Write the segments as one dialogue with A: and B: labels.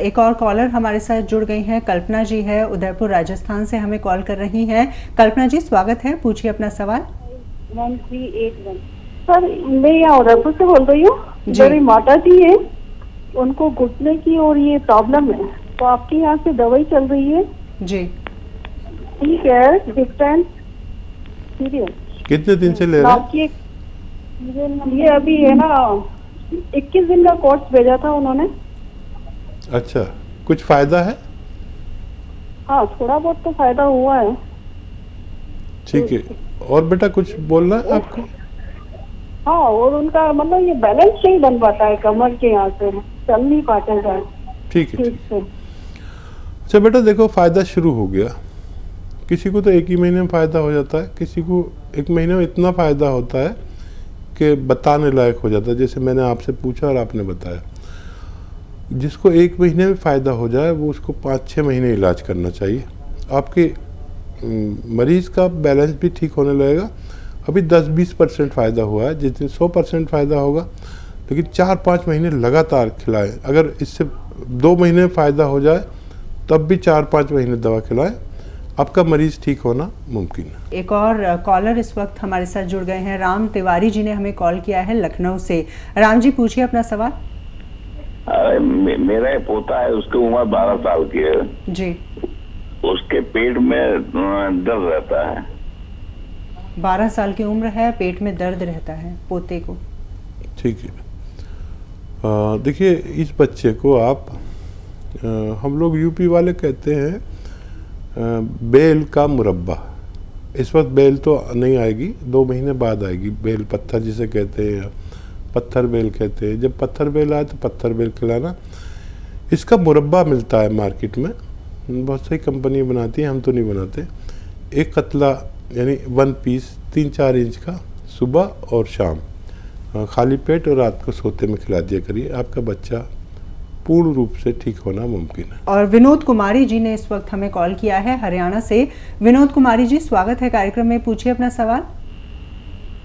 A: एक और कॉलर हमारे साथ जुड़ गई हैं। कल्पना जी है, उदयपुर राजस्थान से हमें कॉल कर रही हैं। कल्पना जी स्वागत है, पूछिए अपना सवाल।
B: 1381 सर, मैं यहाँ उदयपुर से बोल रही हूँ। मेरी माता जी है, उनको घुटने की और ये प्रॉब्लम है, तो आपके यहाँ से दवाई चल रही है
A: जी।
B: ठीक है, डिस्टेंस
C: कितने दिन से ले रहे हैं?
B: ये अभी है ना 21 दिन का कोर्स भेजा था उन्होंने।
C: अच्छा, कुछ फायदा है?
B: हाँ, थोड़ा बहुत तो फायदा हुआ है।
C: ठीक है, और बेटा कुछ बोलना है आपको?
B: हाँ, और उनका मतलब ये बैलेंस नहीं बन पाता है कमर के यहाँ से, चल नहीं पाते हैं।
C: ठीक है, ठीक है। अच्छा बेटा देखो, फायदा शुरू हो गया। किसी को तो एक ही महीने में फायदा हो जाता है, किसी को एक महीने में इतना फायदा होता है कि बताने लायक हो जाता है। जैसे मैंने आपसे पूछा और आपने बताया। जिसको एक महीने में फ़ायदा हो जाए वो उसको 5-6 महीने इलाज करना चाहिए। आपके मरीज़ का बैलेंस भी ठीक होने लगेगा। अभी 10-20% फ़ायदा हुआ है, जिस दिन 100% फ़ायदा होगा, लेकिन 4-5 महीने लगातार खिलाएं। अगर इससे 2 महीने में फ़ायदा हो जाए तब भी 4-5 महीने दवा खिलाएं, आपका मरीज़ ठीक होना मुमकिन है।
A: एक और कॉलर इस वक्त हमारे साथ जुड़ गए हैं। राम तिवारी जी ने हमें कॉल किया है लखनऊ से। राम जी पूछिए अपना सवाल।
D: मेरा एक पोता है, उसकी उम्र 12 साल की है
A: जी।
D: उसके पेट में दर्द रहता है।
A: 12 साल की उम्र है, पेट में दर्द रहता है पोते को।
C: ठीक है, देखिए इस बच्चे को आप हम लोग यूपी वाले कहते हैं बेल का मुरब्बा। इस वक्त बेल तो नहीं आएगी, 2 महीने बाद आएगी। बेल पत्थर जिसे कहते हैं, पत्थर बेल कहते हैं। जब पत्थर बेल आए तो पत्थर बेल खिलाना। इसका मुरब्बा मिलता है मार्केट में, बहुत सारी कंपनी बनाती है, हम तो नहीं बनाते। एक कतला यानी 1 पीस 3-4 इंच का सुबह और शाम खाली पेट और रात को सोते में खिला दिया करिए। आपका बच्चा पूर्ण रूप से ठीक होना मुमकिन है।
A: और विनोद कुमारी जी ने इस वक्त हमें कॉल किया है हरियाणा से। विनोद कुमारी जी स्वागत है कार्यक्रम में, पूछिए अपना सवाल।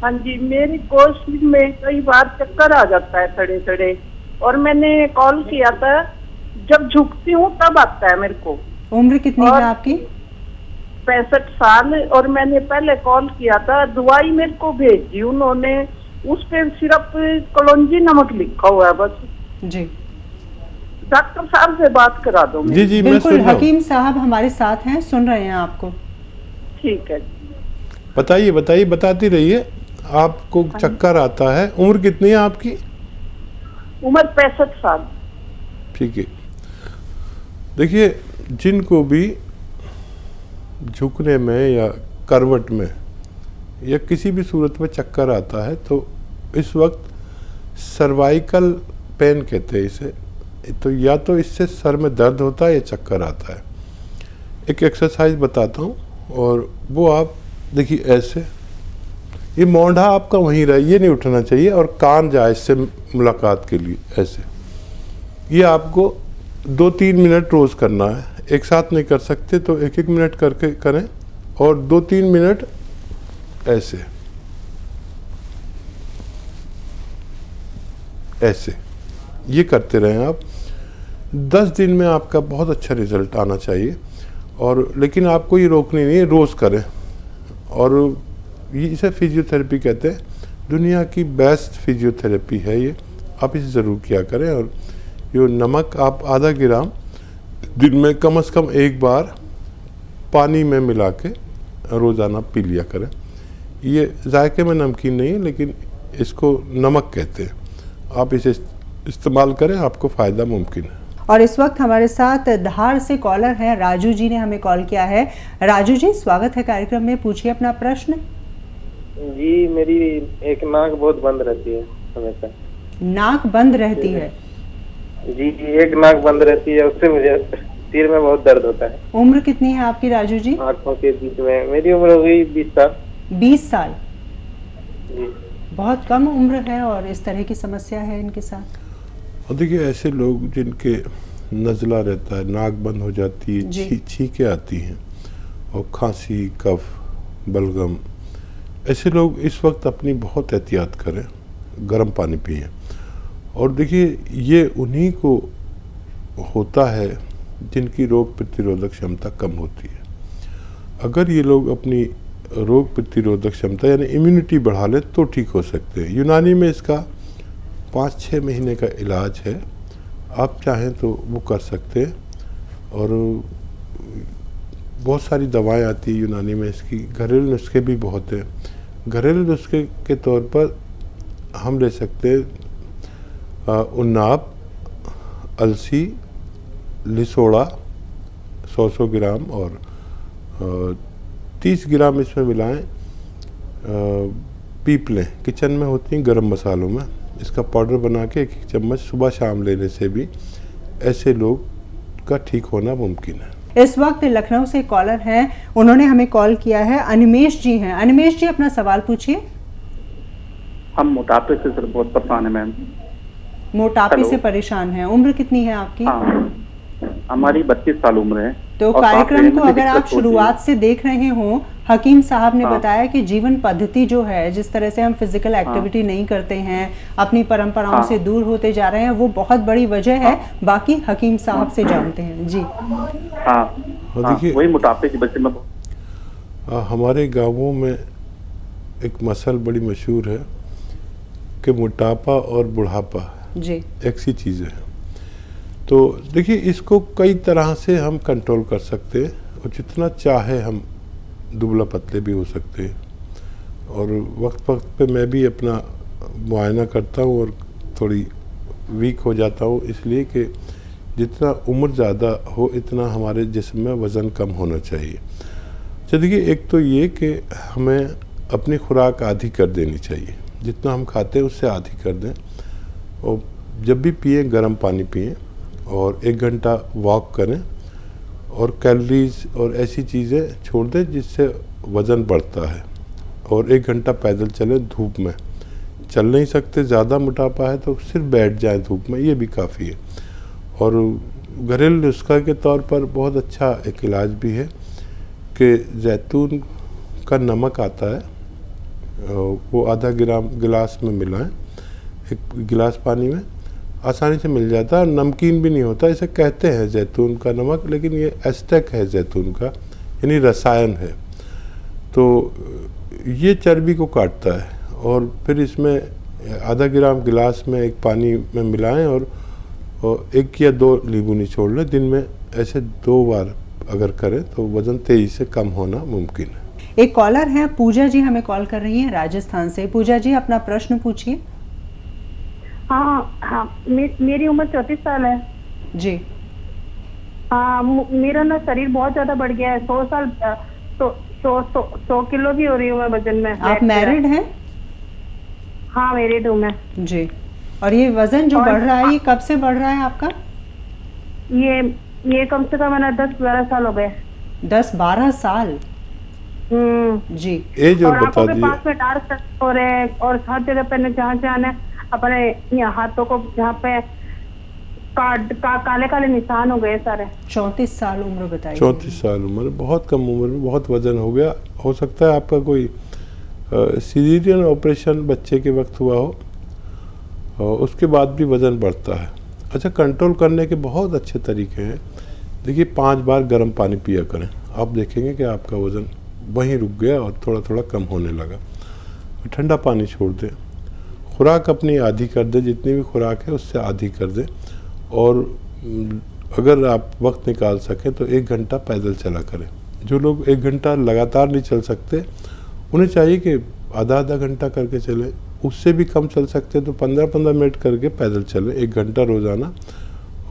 B: हाँ जी, मेरी कोशिश में कई बार चक्कर आ जाता है खड़े खड़े, और मैंने कॉल किया था, जब झुकती हूँ तब आता है मेरे को।
A: उम्र कितनी है आपकी?
B: 65 साल। और मैंने पहले कॉल किया था, दवाई मेरे को भेज दी उन्होंने, उस पे सिर्फ कलौंजी नमक लिखा हुआ है बस।
A: जी,
B: डॉक्टर साहब से बात करा दो।
C: जी जी,
A: बिल्कुल। हकीम साहब हमारे साथ हैं, सुन रहे हैं आपको।
B: ठीक है,
C: बताइए बताइए, बताती रहिए। आपको चक्कर आता है, उम्र कितनी है आपकी?
B: उम्र 65 साल।
C: ठीक है, देखिए जिनको भी झुकने में या करवट में या किसी भी सूरत में चक्कर आता है तो इस वक्त सर्वाइकल पेन कहते हैं इसे। तो या तो इससे सर में दर्द होता है या चक्कर आता है। एक एक्सरसाइज बताता हूँ, और वो आप देखिए ऐसे, ये मोंढा आपका वहीं रहे, ये नहीं उठना चाहिए, और कान जाए इससे मुलाकात के लिए ऐसे। ये आपको 2-3 मिनट रोज़ करना है। एक साथ नहीं कर सकते तो 1-1 मिनट करके करें, और 2-3 मिनट ऐसे ऐसे ये करते रहें आप। 10 दिन में आपका बहुत अच्छा रिजल्ट आना चाहिए। और लेकिन आपको ये रोकनी नहीं है, रोज़ करें। और ये इसे फिजियोथेरेपी कहते हैं। दुनिया की बेस्ट फिजियोथेरेपी है ये, आप इसे ज़रूर किया करें। और ये नमक आप आधा ग्राम दिन में कम से कम 1 बार पानी में मिला के रोज़ाना पी लिया करें। ये जायके में नमकीन नहीं है, लेकिन इसको नमक कहते हैं। आप इसे इस्तेमाल करें, आपको फ़ायदा मुमकिन है।
A: और इस वक्त हमारे साथ धार से कॉलर हैं, राजू जी ने हमें कॉल किया है। राजू जी स्वागत है कार्यक्रम में, पूछिए अपना प्रश्न।
E: जी, मेरी एक नाक बहुत बंद रहती है हमेशा।
A: नाक बंद रहती है?
E: जी, एक नाक बंद रहती है, उससे मुझे सिर में बहुत दर्द होता है।
A: उम्र कितनी है आपकी राजू जी?
E: आंखों के बीच में। मेरी उम्र हो गई 20 साल।
A: 20 साल?
E: जी,
A: बहुत कम उम्र है और इस तरह की समस्या है इनके साथ।
C: और देखिए ऐसे लोग जिनके नज़ला रहता है, नाक बंद हो जाती है, छींकें आती हैं, और खांसी, कफ, बलगम, ऐसे लोग इस वक्त अपनी बहुत एहतियात करें, गर्म पानी पिएं। और देखिए ये उन्हीं को होता है जिनकी रोग प्रतिरोधक क्षमता कम होती है। अगर ये लोग अपनी रोग प्रतिरोधक क्षमता यानी इम्यूनिटी बढ़ा लें तो ठीक हो सकते हैं। यूनानी में इसका 5-6 महीने का इलाज है, आप चाहें तो वो कर सकते हैं। और बहुत सारी दवाएं आती है यूनानी में, इसकी घरेलू नुस्खे भी बहुत हैं। घरेलू नुस्खे के तौर पर हम ले सकते हैं उन्नाब, अलसी, लिसोड़ा 100 ग्राम और 30 ग्राम इसमें मिलाएं पीपलें किचन में होती हैं गरम मसालों में, इसका पाउडर बना के 1 चम्मच सुबह शाम लेने से भी ऐसे लोग का ठीक होना मुमकिन है।
A: इस वक्त लखनऊ से कॉलर हैं, उन्होंने हमें कॉल किया है। अनिमेश जी हैं। अनिमेश जी अपना सवाल पूछिए।
E: हम मोटापे से सर बहुत परेशान है मैम।
A: मोटापे
E: हेलो।
A: से परेशान हैं। उम्र कितनी है आपकी?
E: हाँ, हमारी 32 साल उम्र है।
A: तो
E: और
A: कार्यक्रम
E: सांस
A: को
E: लेने में
A: अगर आप
E: दिक्कत होती है।
A: शुरुआत से देख रहे हो, हकीम साहब ने
E: हाँ।
A: बताया कि जीवन पद्धति जो है, जिस तरह से हम फिजिकल एक्टिविटी नहीं करते हैं, अपनी परंपराओं
E: हाँ।
A: से दूर होते जा रहे हैं, वो बहुत बड़ी वजह है। बाकी हकीम साहब से जानते हैं जी।
E: हाँ,
C: और
E: हाँ,
C: देखिए
E: वही मोटापे की वजह से मैं
C: हमारे गांवों में एक मसल बड़ी मशहूर है कि मोटापा और बुढ़ापा
A: जी
C: एक सी चीज़ है। तो देखिए इसको कई तरह से हम कंट्रोल कर सकते हैं और जितना चाहे हम दुबला पतले भी हो सकते हैं। और वक्त वक्त पे मैं भी अपना मुआयना करता हूँ और थोड़ी वीक हो जाता हूँ, इसलिए कि जितना उम्र ज़्यादा हो इतना हमारे जिस्म में वज़न कम होना चाहिए। तो देखिए एक तो ये कि हमें अपनी खुराक आधी कर देनी चाहिए, जितना हम खाते हैं उससे आधी कर दें। और जब भी पिए गर्म पानी पिएं और 1 घंटा वॉक करें और कैलोरीज और ऐसी चीज़ें छोड़ दें जिससे वज़न बढ़ता है। और 1 घंटा पैदल चलें धूप में। चल नहीं सकते, ज़्यादा मोटापा है तो सिर्फ बैठ जाएं धूप में, ये भी काफ़ी है। और घरेलू नुस्खा के तौर पर बहुत अच्छा एक इलाज भी है कि जैतून का नमक आता है, वो आधा ग्राम गिलास में मिलाएं, 1 गिलास पानी में आसानी से मिल जाता है। नमकीन भी नहीं होता, इसे कहते हैं जैतून का नमक, लेकिन ये एस्टेक है जैतून का, यानी रसायन है। तो ये चर्बी को काटता है। और फिर इसमें आधा ग्राम गिलास में 1 पानी में मिलाएं और 1 या 2 नींबू निचोड़ लें। दिन में ऐसे 2 बार अगर करें तो वज़न तेज़ी से कम होना मुमकिन है।
A: एक कॉलर है, पूजा जी हमें कॉल कर रही हैं राजस्थान से। पूजा जी अपना प्रश्न पूछिए।
B: हाँ हाँ, मेरी उम्र 34 साल है
A: जी।
B: हाँ, मेरा ना शरीर बहुत ज्यादा बढ़ गया है। 100 किलो भी हो रही हूँ मैं वजन में।
A: आप मैरिड हैं?
B: हाँ, मैरिड हूँ मैं
A: जी। और ये वजन जो बढ़ रहा है, ये कब से बढ़ रहा है आपका?
B: ये कम से कम 10-12 साल हो गए।
A: 10-12 साल? जी।
C: एज और
B: और
C: बता
B: आंखों के
C: दीजिए।
B: पास में डार्क सर्कल हो रहे हैं और हर जगह पे जहाँ जाना अपने यहाँ हाथों को जहाँ पे काले काले निशान हो गए सारे।
A: 34 साल उम्र बताइए।
C: 34 साल उम्र, बहुत कम उम्र में बहुत वज़न हो गया। हो सकता है आपका कोई सीज़ेरियन ऑपरेशन बच्चे के वक्त हुआ हो, और उसके बाद भी वज़न बढ़ता है। अच्छा, कंट्रोल करने के बहुत अच्छे तरीके हैं। देखिए 5 बार गर्म पानी पिया करें, आप देखेंगे कि आपका वज़न वहीं रुक गया और थोड़ा थोड़ा कम होने लगा। ठंडा पानी छोड़ दें। खुराक अपनी आधी कर दें, जितनी भी खुराक है उससे आधी कर दें। और अगर आप वक्त निकाल सकें तो 1 घंटा पैदल चला करें। जो लोग 1 घंटा लगातार नहीं चल सकते, उन्हें चाहिए कि आधा घंटा करके चलें। उससे भी कम चल सकते हैं तो 15-15 मिनट करके पैदल चलें 1 घंटा रोज़ाना।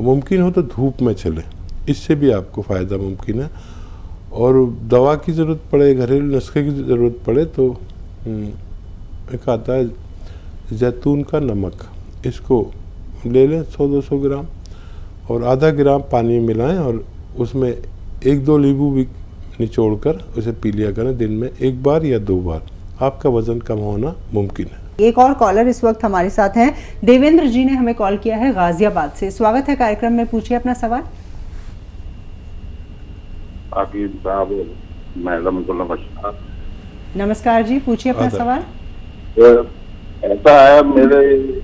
C: मुमकिन हो तो धूप में चलें, इससे भी आपको फ़ायदा मुमकिन है। और दवा की ज़रूरत पड़े, घरेलू नुस्खे की ज़रूरत पड़े तो एक आता है जैतून का नमक, इसको ले लें 100-200 ग्राम और आधा ग्राम पानी मिलाएं और उसमें 1-2 नींबू भी निचोड़कर उसे पी लिया करें दिन में 1 बार या 2 बार। आपका वज़न कम होना मुमकिन है।
A: एक और कॉलर इस वक्त हमारे साथ हैं। देवेंद्र जी ने हमें कॉल किया है गाजियाबाद से। स्वागत है कार्यक्रम में, पूछिए अपना सवाल।
D: आपकी साहब मैडम को नमस्कार।
A: नमस्कार जी, पूछिए अपना
C: आदर।
A: सवाल।
D: तो ऐसा है, मेरे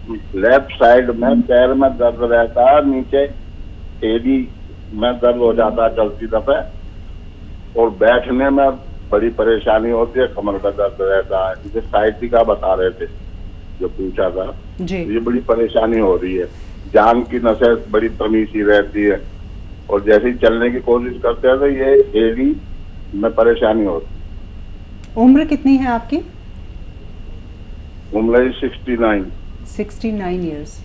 D: लेफ्ट साइड में पैर में दर्द रहता है, नीचे एड़ी में दर्द हो जाता है चलती दफे, और बैठने में बड़ी परेशानी होती है, कमर का दर्द रहता है। जैसे साइटिका बता रहे थे जो पूछा था,
A: जी
D: ये बड़ी परेशानी हो रही है। जान की नसें बड़ी तमी सी रहती है, और जैसे ही चलने की कोशिश करते हैं तो ये एड़ी में परेशानी होती है।
A: उम्र कितनी है आपकी?
D: उम्र 69।
A: 69 ईयर्स।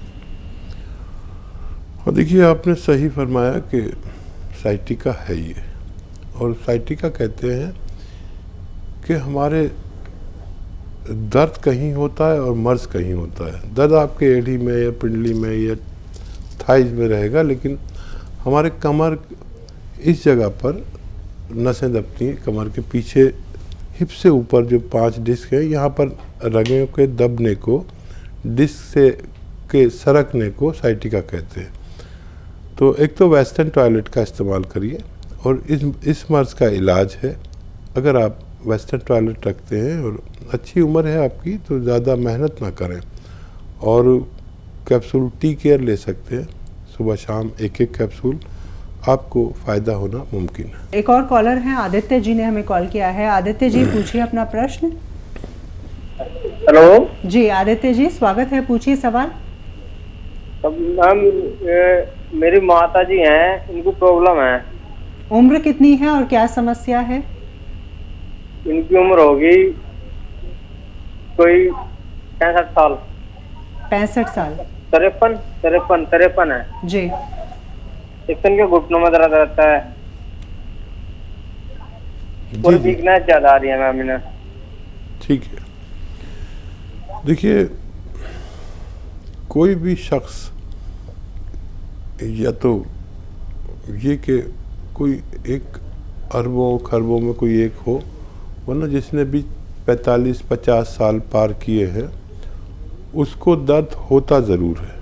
C: और देखिए आपने सही फरमाया कि साइटिका है ये, और साइटिका कहते हैं कि हमारे दर्द कहीं होता है और मर्ज कहीं होता है। दर्द आपके एड़ी में या पिंडली में या थाइज में रहेगा, लेकिन हमारे कमर इस जगह पर नसें दबती हैं, कमर के पीछे हिप से ऊपर जो 5 डिस्क है, यहाँ पर रगों के दबने को, डिस्क से के सरकने को साइटिका कहते हैं। तो एक तो वेस्टर्न टॉयलेट का इस्तेमाल करिए, और इस मर्ज का इलाज है, अगर आप वेस्टर्न टॉयलेट रखते हैं और अच्छी उम्र है आपकी तो ज़्यादा मेहनत ना करें, और कैप्सूल टी केयर ले सकते हैं, सुबह शाम एक कैप्सूल, आपको फ़ायदा होना मुमकिन है।
A: एक और कॉलर हैं, आदित्य जी ने हमें कॉल किया है। आदित्य जी पूछिए अपना प्रश्न।
E: हेलो
A: जी आदित्य जी स्वागत है, पूछिए सवाल।
E: मैम, मेरी माता जी हैं, इनको प्रॉब्लम है।
A: उम्र कितनी है और क्या समस्या है?
E: इनकी उम्र होगी कोई 65 साल।
A: 65 साल।
E: 53 है
A: जी।
E: एक इनके घुटनों में दर्द रहता है, और
C: जी
E: वीकनेस ज्यादा आ रही है मैम इन्हें।
C: ठीक है, देखिए कोई भी शख्स, या तो ये कि कोई एक अरबों खरबों में कोई एक हो, वरना जिसने भी 45-50 साल पार किए हैं उसको दर्द होता ज़रूर है।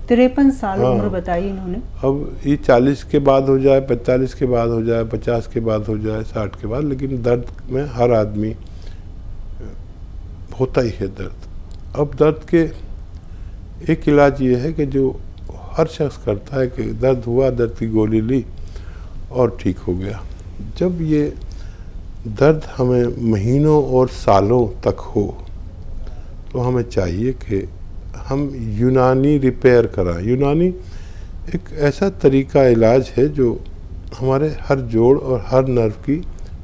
A: 53 साल
C: हाँ।
A: उम्र बताई इन्होंने।
C: अब ये 40 के बाद हो जाए, 45 के बाद हो जाए, 50 के बाद हो जाए, 60 के बाद, लेकिन दर्द में हर आदमी होता ही है दर्द। अब दर्द के एक इलाज ये है कि जो हर शख्स करता है कि दर्द हुआ, दर्द की गोली ली और ठीक हो गया। जब ये दर्द हमें महीनों और सालों तक हो तो हमें चाहिए कि हम यूनानी रिपेयर कराएं। यूनानी एक ऐसा तरीका इलाज है जो हमारे हर जोड़ और हर नर्व की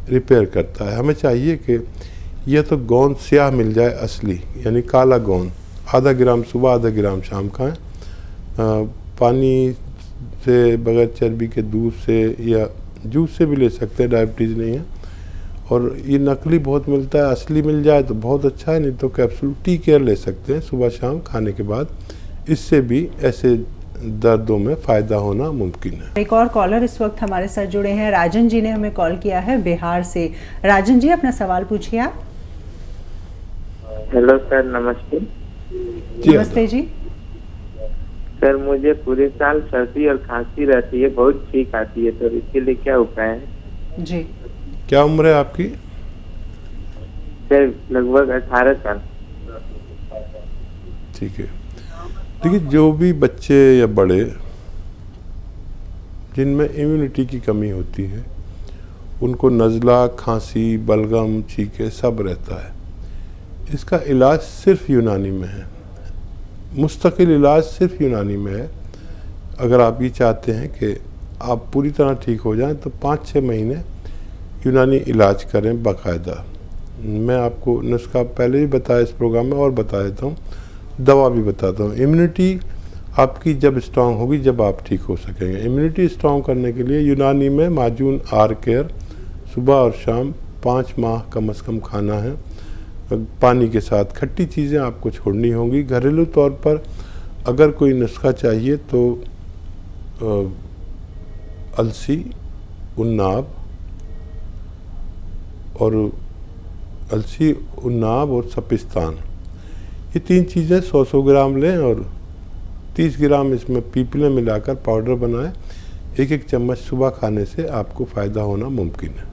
C: रिपेयर करता है। हमें चाहिए कि यह तो गोंद स्याह मिल जाए असली, यानी काला गोंद, आधा ग्राम सुबह आधा ग्राम शाम खाएं, पानी से, बगैर चर्बी के दूध से या जूस से भी ले सकते हैं, डायबिटीज़ नहीं है। और ये नकली बहुत मिलता है, असली मिल जाए तो बहुत अच्छा है, नहीं तो कैप्सूल टी केयर ले सकते हैं सुबह शाम खाने के बाद। इससे भी ऐसे दर्दों में फ़ायदा होना मुमकिन है।
A: एक और कॉलर इस वक्त हमारे साथ जुड़े हैं, राजन जी ने हमें कॉल किया है बिहार से। राजन जी अपना सवाल पूछिए आप।
E: हेलो सर, नमस्ते।
A: नमस्ते जी।
E: सर, मुझे पूरे साल सर्दी और खांसी रहती है, बहुत ठीक आती है, तो इसके लिए क्या उपाय है?
A: जी।
C: क्या उम्र है आपकी?
E: सर लगभग 18 साल।
C: ठीक है, देखिए जो भी बच्चे या बड़े जिनमें इम्यूनिटी की कमी होती है उनको नज़ला, खांसी, बलगम, छींके सब रहता है। इसका इलाज सिर्फ यूनानी में है, मुस्तकिल इलाज सिर्फ यूनानी में है। अगर आप ये चाहते हैं कि आप पूरी तरह ठीक हो जाएं तो 5-6 महीने यूनानी इलाज करें बाकायदा। मैं आपको नुस्खा पहले भी बताया इस प्रोग्राम में और बता देता हूँ, दवा भी बताता हूँ। इम्यूनिटी आपकी जब स्ट्रांग होगी जब आप ठीक हो सकेंगे। इम्यूनिटी स्ट्रांग करने के लिए यूनानी में माजून आर केयर सुबह और शाम 5 माह कम से कम खाना है। पानी के साथ खट्टी चीज़ें आपको छोड़नी होंगी। घरेलू तौर पर अगर कोई नुस्खा चाहिए तो अलसी, उन्नाब और सपिस्तान, ये 3 चीज़ें 100-100 ग्राम लें और 30 ग्राम इसमें पीपले मिलाकर पाउडर बनाएं। 1-1 चम्मच सुबह खाने से आपको फ़ायदा होना मुमकिन है।